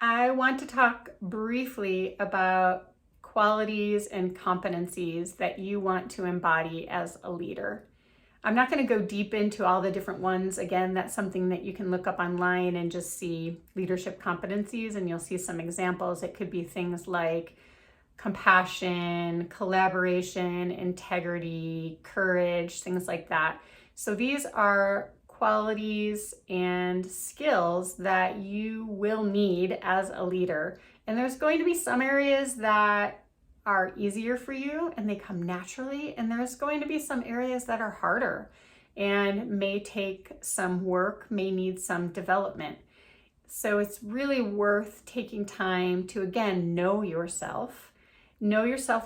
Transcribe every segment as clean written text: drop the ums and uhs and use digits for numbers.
I want to talk briefly about qualities and competencies that you want to embody as a leader. I'm not going to go deep into all the different ones. Again, that's something that you can look up online and just see leadership competencies, and you'll see some examples. It could be things like compassion, collaboration, integrity, courage, things like that. So these are qualities and skills that you will need as a leader. And there's going to be some areas that are easier for you and they come naturally, and there's going to be some areas that are harder and may take some work, may need some development. So it's really worth taking time to, again, know yourself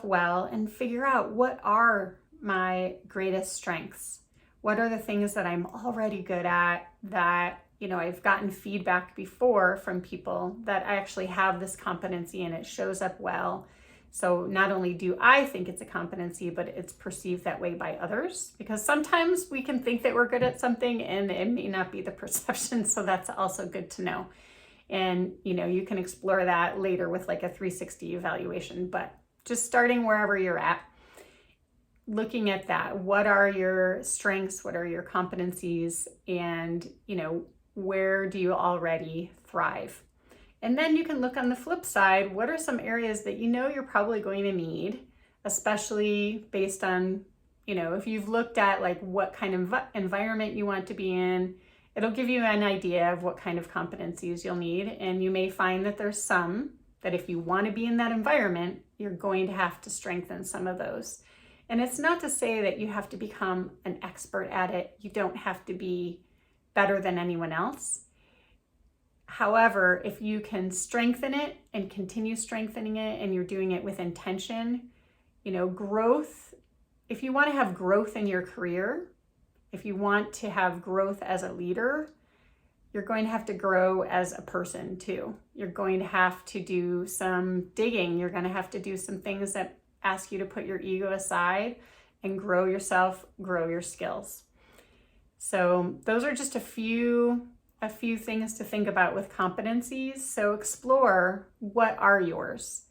well, and figure out what are my greatest strengths. What are the things that I'm already good at that, I've gotten feedback before from people that I actually have this competency and it shows up well. So not only do I think it's a competency, but it's perceived that way by others, because sometimes we can think that we're good at something and it may not be the perception. So that's also good to know. And, you can explore that later with like a 360 evaluation, but just starting wherever you're at, looking at that. What are your strengths? What are your competencies? And, where do you already thrive? And then you can look on the flip side. What are some areas that you're probably going to need, especially based on, if you've looked at like what kind of environment you want to be in, it'll give you an idea of what kind of competencies you'll need. And you may find that there's some that if you want to be in that environment, you're going to have to strengthen some of those. And it's not to say that you have to become an expert at it. You don't have to be better than anyone else. However, if you can strengthen it and continue strengthening it, and you're doing it with intention, growth, if you want to have growth in your career, if you want to have growth as a leader, you're going to have to grow as a person too. You're going to have to do some digging. You're going to have to do some things that ask you to put your ego aside and grow yourself, grow your skills. So those are just a few things to think about with competencies. So explore, what are yours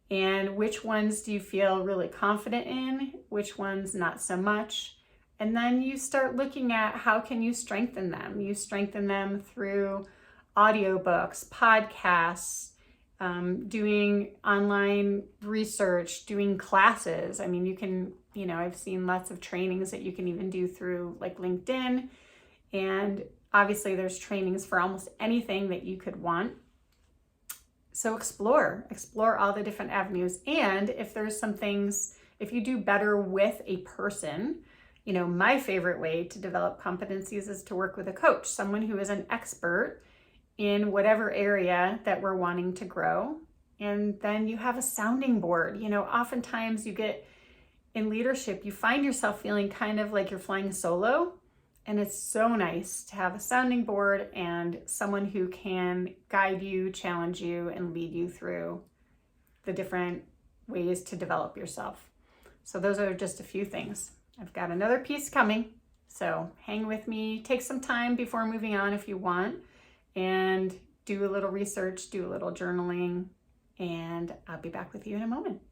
and which ones do you feel really confident in, which ones not so much. And then you start looking at how can you strengthen them. You strengthen them through audiobooks, podcasts, doing online research, doing classes. I mean, you can, I've seen lots of trainings that you can even do through like LinkedIn. And obviously there's trainings for almost anything that you could want. So explore all the different avenues. And if there's some things, if you do better with a person, my favorite way to develop competencies is to work with a coach, someone who is an expert in whatever area that we're wanting to grow. And then you have a sounding board. Oftentimes you get in leadership, you find yourself feeling kind of like you're flying solo. And it's so nice to have a sounding board and someone who can guide you, challenge you, and lead you through the different ways to develop yourself. So those are just a few things. I've got another piece coming, so hang with me. Take some time before moving on if you want, and do a little research, do a little journaling, and I'll be back with you in a moment.